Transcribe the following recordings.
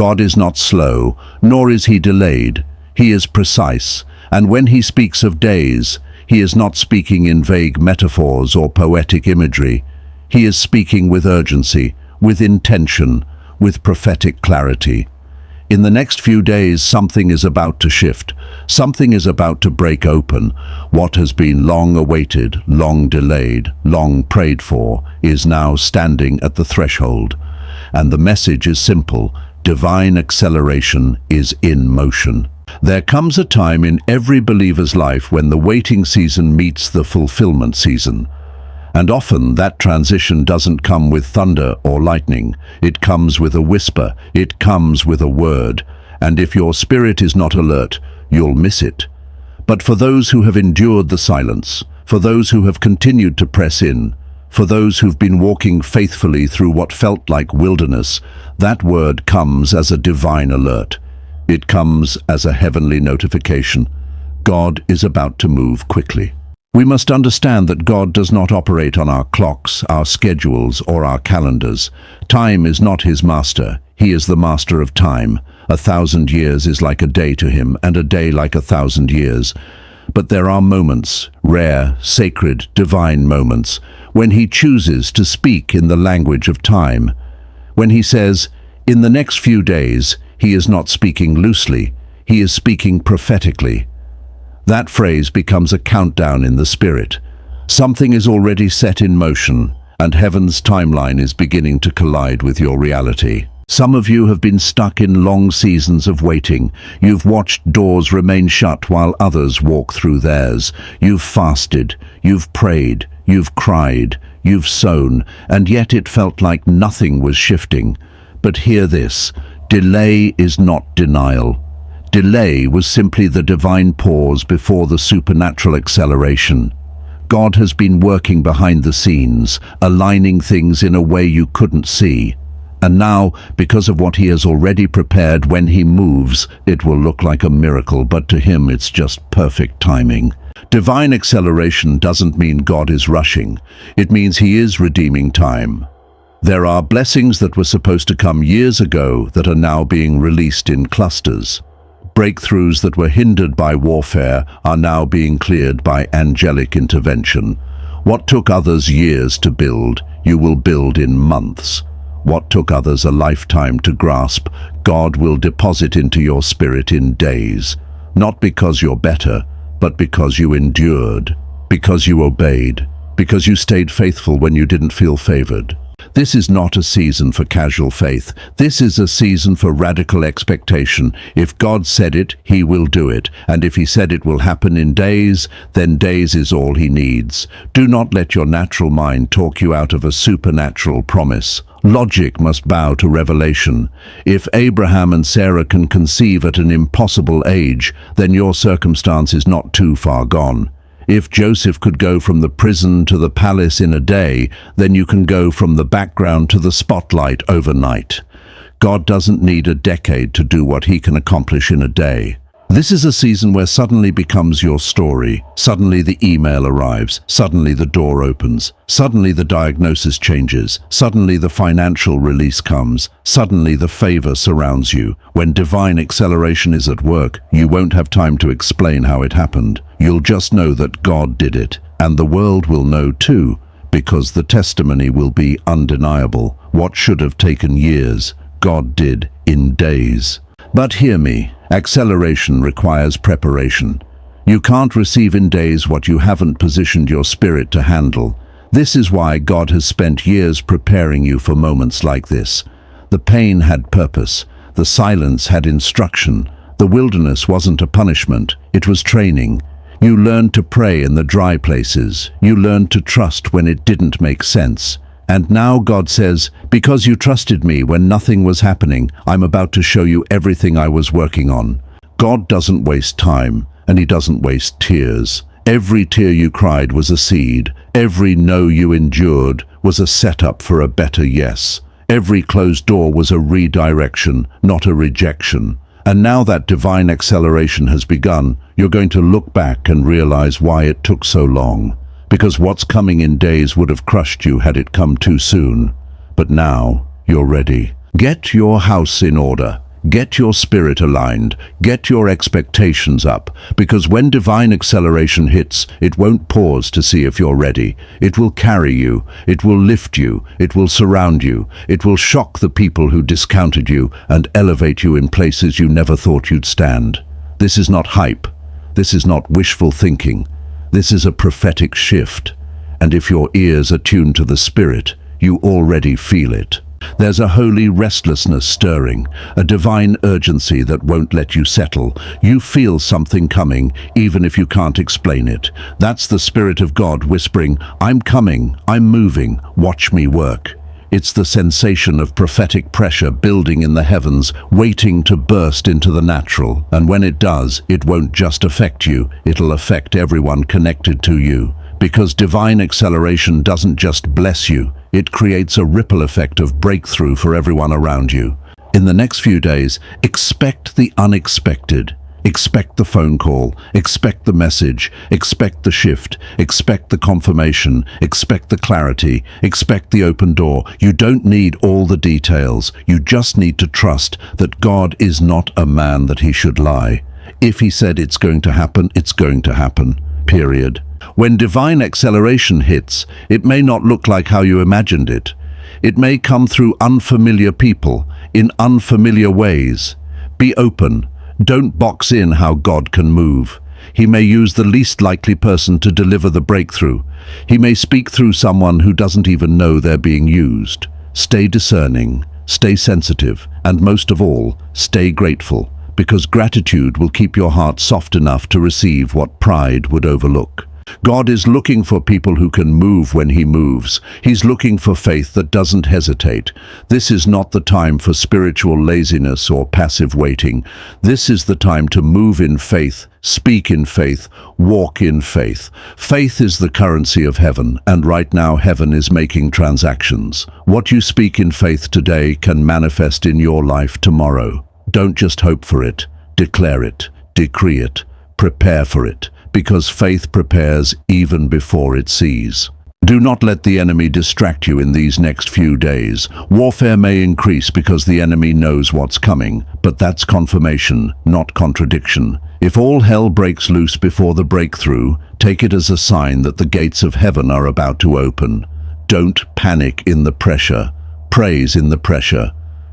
God is not slow, nor is he delayed. He is precise, and when he speaks of days, he is not speaking in vague metaphors or poetic imagery. He is speaking with urgency, with intention, with prophetic clarity. In the next few days, something is about to shift. Something is about to break open. What has been long awaited, long delayed, long prayed for, is now standing at the threshold. And the message is simple: divine acceleration is in motion. There comes a time in every believer's life when the waiting season meets the fulfillment season. And often that transition doesn't come with thunder or lightning. It comes with a whisper. It comes with a word. And if your spirit is not alert, you'll miss it. But for those who have endured the silence, for those who have continued to press in, for those who've been walking faithfully through what felt like wilderness, that word comes as a divine alert. It comes as a heavenly notification. God is about to move quickly. We must understand that God does not operate on our clocks, our schedules, or our calendars. Time is not his master. He is the master of time. 1,000 years is like a day to him, and a day like 1,000 years. But there are moments, rare, sacred, divine moments, when he chooses to speak in the language of time. When he says, "In the next few days," he is not speaking loosely. He is speaking prophetically. That phrase becomes a countdown in the spirit. Something is already set in motion, and heaven's timeline is beginning to collide with your reality. Some of you have been stuck in long seasons of waiting. You've watched doors remain shut while others walk through theirs. You've fasted, you've prayed, you've cried, you've sown, and yet it felt like nothing was shifting. But hear this: delay is not denial. Delay was simply the divine pause before the supernatural acceleration. God has been working behind the scenes, aligning things in a way you couldn't see. And now, because of what he has already prepared, when he moves, it will look like a miracle, but to him it's just perfect timing. Divine acceleration doesn't mean God is rushing. It means he is redeeming time. There are blessings that were supposed to come years ago that are now being released in clusters. Breakthroughs that were hindered by warfare are now being cleared by angelic intervention. What took others years to build, you will build in months. What took others a lifetime to grasp, God will deposit into your spirit in days. Not because you're better, but because you endured, because you obeyed, because you stayed faithful when you didn't feel favored. This is not a season for casual faith. This is a season for radical expectation. If God said it, he will do it. And if he said it will happen in days, then days is all he needs. Do not let your natural mind talk you out of a supernatural promise. Logic must bow to revelation. If Abraham and Sarah can conceive at an impossible age, then your circumstance is not too far gone. If Joseph could go from the prison to the palace in a day, then you can go from the background to the spotlight overnight. God doesn't need a decade to do what he can accomplish in a day. This is a season where suddenly becomes your story. Suddenly the email arrives. Suddenly the door opens. Suddenly the diagnosis changes. Suddenly the financial release comes. Suddenly the favor surrounds you. When divine acceleration is at work, you won't have time to explain how it happened. You'll just know that God did it. And the world will know too, because the testimony will be undeniable. What should have taken years, God did in days. But hear me. Acceleration requires preparation. You can't receive in days what you haven't positioned your spirit to handle. This is why God has spent years preparing you for moments like this. The pain had purpose. The silence had instruction. The wilderness wasn't a punishment. It was training. You learned to pray in the dry places. You learned to trust when it didn't make sense. And now God says, because you trusted me when nothing was happening, I'm about to show you everything I was working on. God doesn't waste time, and he doesn't waste tears. Every tear you cried was a seed. Every no you endured was a setup for a better yes. Every closed door was a redirection, not a rejection. And now that divine acceleration has begun, you're going to look back and realize why it took so long. Because what's coming in days would have crushed you had it come too soon. But now, you're ready. Get your house in order. Get your spirit aligned, get your expectations up, because when divine acceleration hits, it won't pause to see if you're ready. It will carry you, it will lift you, it will surround you, it will shock the people who discounted you and elevate you in places you never thought you'd stand. This is not hype, this is not wishful thinking, this is a prophetic shift. And if your ears are tuned to the Spirit, you already feel it. There's a holy restlessness stirring, a divine urgency that won't let you settle. You feel something coming, even if you can't explain it. That's the Spirit of God whispering, "I'm coming, I'm moving, watch me work." It's the sensation of prophetic pressure building in the heavens, waiting to burst into the natural. And when it does, it won't just affect you, it'll affect everyone connected to you. Because divine acceleration doesn't just bless you, it creates a ripple effect of breakthrough for everyone around you. In the next few days, expect the unexpected. Expect the phone call, expect the message, expect the shift, expect the confirmation, expect the clarity, expect the open door. You don't need all the details. You just need to trust that God is not a man that he should lie. If he said it's going to happen, it's going to happen. Period. When divine acceleration hits, it may not look like how you imagined it. It may come through unfamiliar people, in unfamiliar ways. Be open. Don't box in how God can move. He may use the least likely person to deliver the breakthrough. He may speak through someone who doesn't even know they're being used. Stay discerning, stay sensitive, and most of all, stay grateful, because gratitude will keep your heart soft enough to receive what pride would overlook. God is looking for people who can move when he moves. He's looking for faith that doesn't hesitate. This is not the time for spiritual laziness or passive waiting. This is the time to move in faith, speak in faith, walk in faith. Faith is the currency of heaven, and right now heaven is making transactions. What you speak in faith today can manifest in your life tomorrow. Don't just hope for it. Declare it, decree it, prepare for it. Because faith prepares even before it sees. Do not let the enemy distract you in these next few days. Warfare may increase because the enemy knows what's coming, but that's confirmation, not contradiction. If all hell breaks loose before the breakthrough, take it as a sign that the gates of heaven are about to open. Don't panic in the pressure. Praise in the pressure.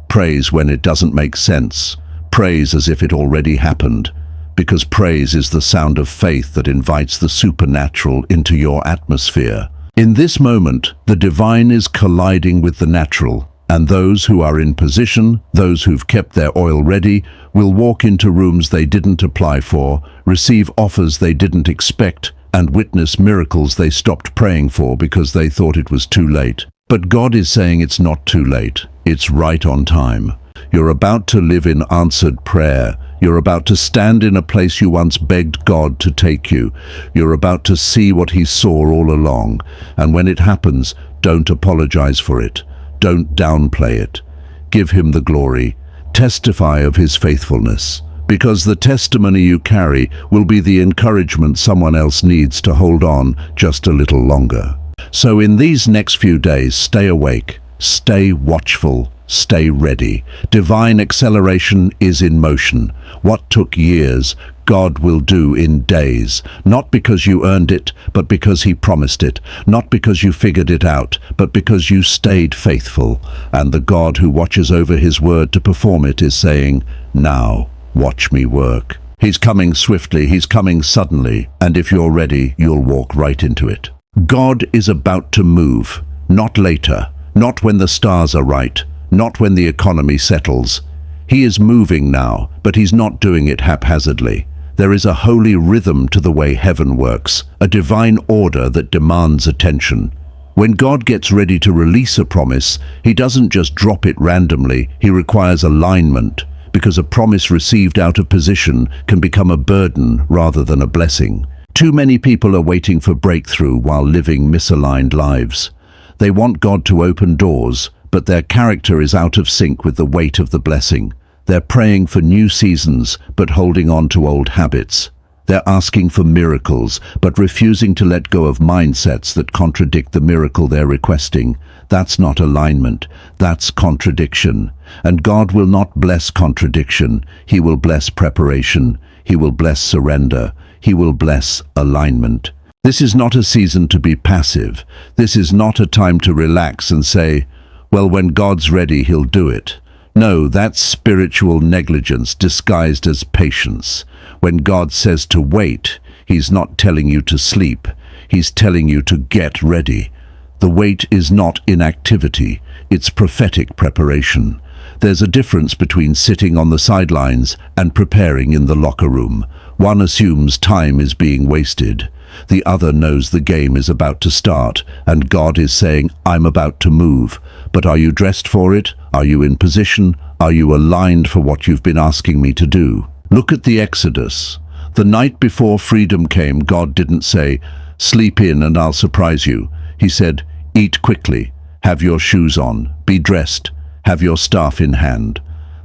Praise when it doesn't make sense. Praise as if it already happened. Because praise is the sound of faith that invites the supernatural into your atmosphere. In this moment, the divine is colliding with the natural, and those who are in position, those who've kept their oil ready, will walk into rooms they didn't apply for, receive offers they didn't expect, and witness miracles they stopped praying for because they thought it was too late. But God is saying it's not too late. It's right on time. You're about to live in answered prayer. You're about to stand in a place you once begged God to take you. You're about to see what he saw all along. And when it happens, don't apologize for it. Don't downplay it. Give him the glory. Testify of his faithfulness. Because the testimony you carry will be the encouragement someone else needs to hold on just a little longer. So in these next few days, stay awake, stay watchful, stay ready. Divine acceleration is in motion. What took years, God will do in days. Not because you earned it, but because he promised it. Not because you figured it out, but because you stayed faithful. And the God who watches over his word to perform it is saying, "Now, watch me work." He's coming swiftly, he's coming suddenly, and if you're ready, you'll walk right into it. God is about to move, not later, not when the stars are right, not when the economy settles. He is moving now, but he's not doing it haphazardly. There is a holy rhythm to the way heaven works, a divine order that demands attention. When God gets ready to release a promise, he doesn't just drop it randomly, he requires alignment, because a promise received out of position can become a burden rather than a blessing. Too many people are waiting for breakthrough while living misaligned lives. They want God to open doors, but their character is out of sync with the weight of the blessing. They're praying for new seasons, but holding on to old habits. They're asking for miracles, but refusing to let go of mindsets that contradict the miracle they're requesting. That's not alignment, that's contradiction. And God will not bless contradiction. He will bless preparation. He will bless surrender. He will bless alignment. This is not a season to be passive. This is not a time to relax and say, well, when God's ready, he'll do it. No, that's spiritual negligence disguised as patience. When God says to wait, he's not telling you to sleep. He's telling you to get ready. The wait is not inactivity. It's prophetic preparation. There's a difference between sitting on the sidelines and preparing in the locker room. One assumes time is being wasted. The other knows the game is about to start, and God is saying, I'm about to move. But are you dressed for it? Are you in position? Are you aligned for what you've been asking me to do? Look at the Exodus. The night before freedom came, God didn't say, sleep in and I'll surprise you. He said, eat quickly, have your shoes on, be dressed, have your staff in hand.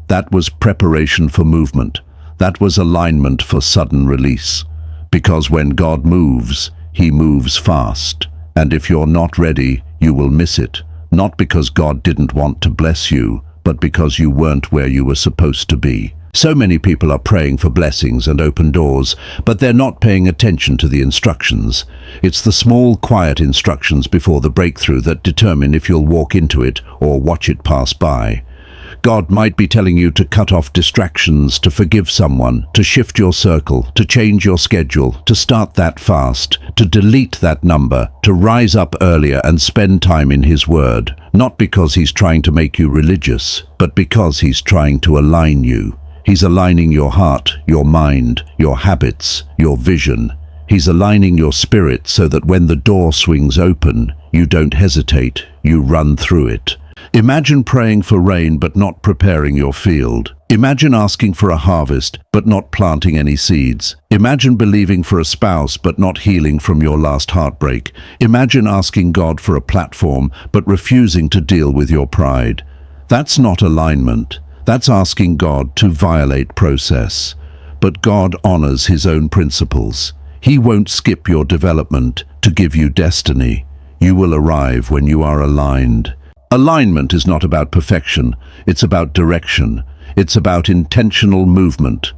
That was preparation for movement. That was alignment for sudden release. Because when God moves, he moves fast. And if you're not ready, you will miss it. Not because God didn't want to bless you, but because you weren't where you were supposed to be. So many people are praying for blessings and open doors, but they're not paying attention to the instructions. It's the small, quiet instructions before the breakthrough that determine if you'll walk into it or watch it pass by. God might be telling you to cut off distractions, to forgive someone, to shift your circle, to change your schedule, to start that fast, to delete that number, to rise up earlier and spend time in His Word. Not because He's trying to make you religious, but because He's trying to align you. He's aligning your heart, your mind, your habits, your vision. He's aligning your spirit so that when the door swings open, you don't hesitate, you run through it. Imagine praying for rain but not preparing your field. Imagine asking for a harvest but not planting any seeds. Imagine believing for a spouse but not healing from your last heartbreak. Imagine asking God for a platform but refusing to deal with your pride. That's not alignment. That's asking God to violate process. But God honors His own principles. He won't skip your development to give you destiny. You will arrive when you are aligned. Alignment is not about perfection, it's about direction. It's about intentional movement.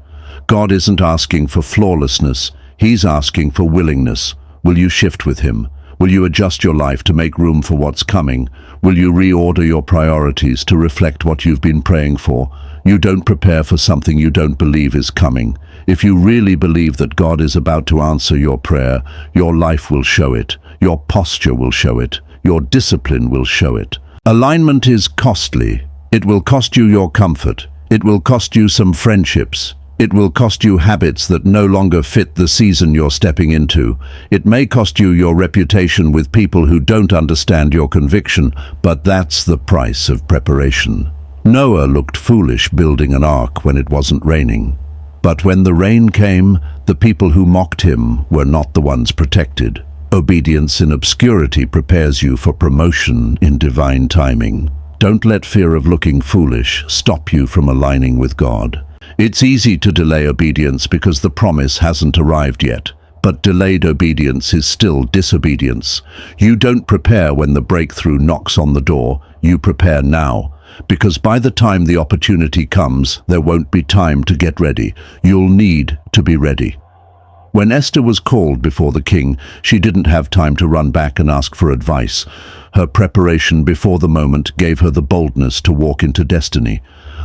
God isn't asking for flawlessness, He's asking for willingness. Will you shift with Him? Will you adjust your life to make room for what's coming? Will you reorder your priorities to reflect what you've been praying for? You don't prepare for something you don't believe is coming. If you really believe that God is about to answer your prayer, your life will show it. Your posture will show it. Your discipline will show it. Alignment is costly. It will cost you your comfort. It will cost you some friendships. It will cost you habits that no longer fit the season you're stepping into. It may cost you your reputation with people who don't understand your conviction, but that's the price of preparation. Noah looked foolish building an ark when it wasn't raining. But when the rain came, the people who mocked him were not the ones protected. Obedience in obscurity prepares you for promotion in divine timing. Don't let fear of looking foolish stop you from aligning with God. It's easy to delay obedience because the promise hasn't arrived yet. But delayed obedience is still disobedience. You don't prepare when the breakthrough knocks on the door. You prepare now. Because by the time the opportunity comes, there won't be time to get ready. You'll need to be ready. When Esther was called before the king, she didn't have time to run back and ask for advice. Her preparation before the moment gave her the boldness to walk into destiny.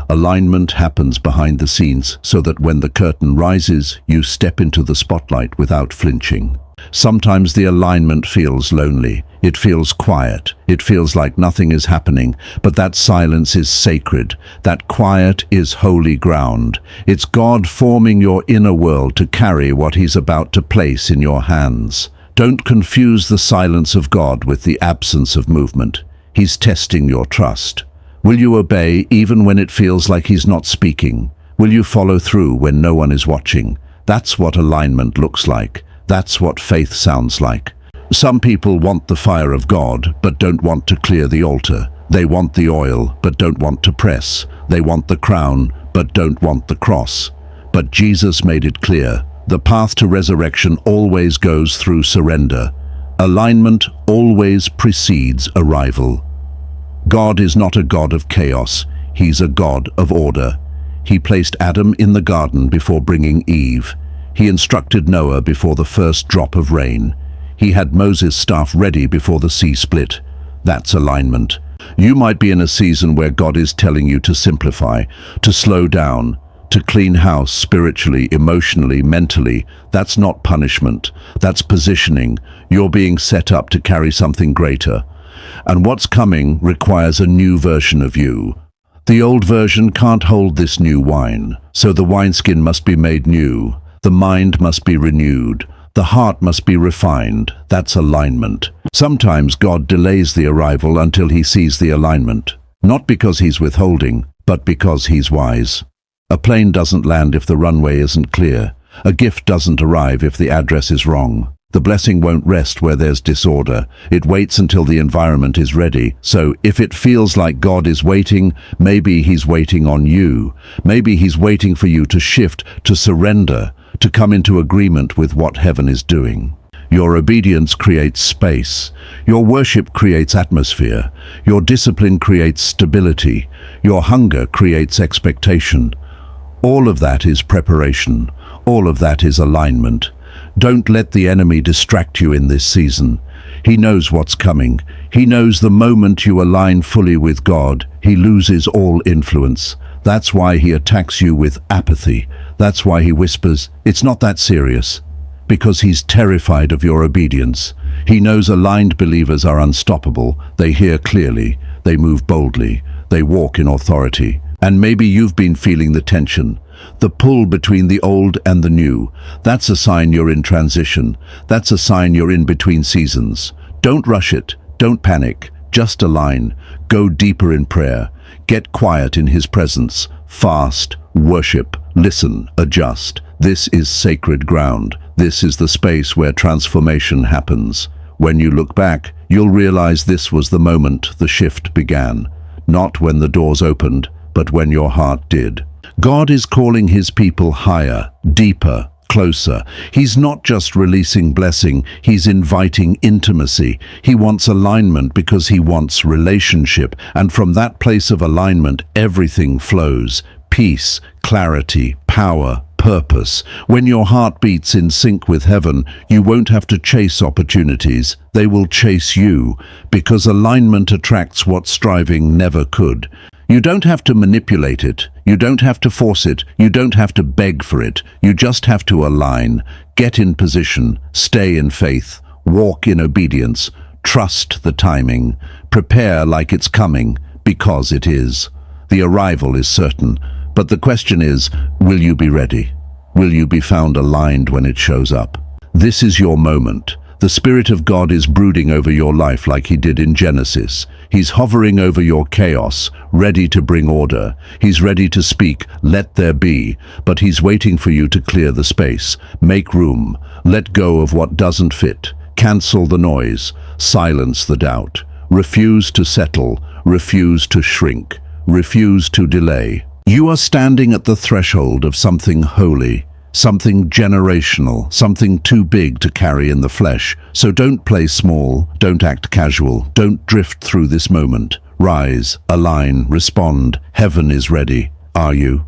Alignment happens behind the scenes so that when the curtain rises, you step into the spotlight without flinching. Sometimes the alignment feels lonely. It feels quiet. It feels like nothing is happening, but that silence is sacred. That quiet is holy ground. It's God forming your inner world to carry what He's about to place in your hands. Don't confuse the silence of God with the absence of movement. He's testing your trust. Will you obey even when it feels like He's not speaking? Will you follow through when no one is watching? That's what alignment looks like. That's what faith sounds like. Some people want the fire of God, but don't want to clear the altar. They want the oil, but don't want to press. They want the crown, but don't want the cross. But Jesus made it clear. The path to resurrection always goes through surrender. Alignment always precedes arrival. God is not a God of chaos. He's a God of order. He placed Adam in the garden before bringing Eve. He instructed Noah before the first drop of rain. He had Moses' staff ready before the sea split. That's alignment. You might be in a season where God is telling you to simplify, to slow down, to clean house spiritually, emotionally, mentally. That's not punishment. That's positioning. You're being set up to carry something greater. And what's coming requires a new version of you. The old version can't hold this new wine, so the wineskin must be made new. The mind must be renewed. The heart must be refined. That's alignment. Sometimes God delays the arrival until he sees the alignment. Not because he's withholding, but because he's wise. A plane doesn't land if the runway isn't clear. A gift doesn't arrive if the address is wrong. The blessing won't rest where there's disorder. It waits until the environment is ready. So if it feels like God is waiting, maybe he's waiting on you. Maybe he's waiting for you to shift, to surrender, to come into agreement with what heaven is doing. Your obedience creates space. Your worship creates atmosphere. Your discipline creates stability. Your hunger creates expectation. All of that is preparation. All of that is alignment. Don't let the enemy distract you in this season. He knows what's coming. He knows the moment you align fully with God, he loses all influence. That's why he attacks you with apathy. That's why he whispers, "It's not that serious." Because he's terrified of your obedience. He knows aligned believers are unstoppable. They hear clearly. They move boldly. They walk in authority. And maybe you've been feeling the tension, the pull between the old and the new. That's a sign you're in transition. That's a sign you're in between seasons. Don't rush it. Don't panic. Just align. Go deeper in prayer. Get quiet in his presence. Fast. Worship. Listen. Adjust. This is sacred ground. This is the space where transformation happens. When you look back, you'll realize this was the moment the shift began. Not when the doors opened, but when your heart did. God is calling his people higher, deeper, closer. He's not just releasing blessing, he's inviting intimacy. He wants alignment because he wants relationship. And from that place of alignment, everything flows. Peace, clarity, power, purpose. When your heart beats in sync with heaven, you won't have to chase opportunities. They will chase you, because alignment attracts what striving never could. You don't have to manipulate it. You don't have to force it. You don't have to beg for it. You just have to align. Get in position. Stay in faith. Walk in obedience. Trust the timing. Prepare like it's coming, because it is. The arrival is certain. But the question is, will you be ready? Will you be found aligned when it shows up? This is your moment. The Spirit of God is brooding over your life like he did in Genesis. He's hovering over your chaos, ready to bring order. He's ready to speak, "Let there be," but he's waiting for you to clear the space. Make room. Let go of what doesn't fit. Cancel the noise. Silence the doubt. Refuse to settle. Refuse to shrink. Refuse to delay. You are standing at the threshold of something holy. Something generational, something too big to carry in the flesh. So don't play small, don't act casual, don't drift through this moment. Rise, align, respond. Heaven is ready. Are you?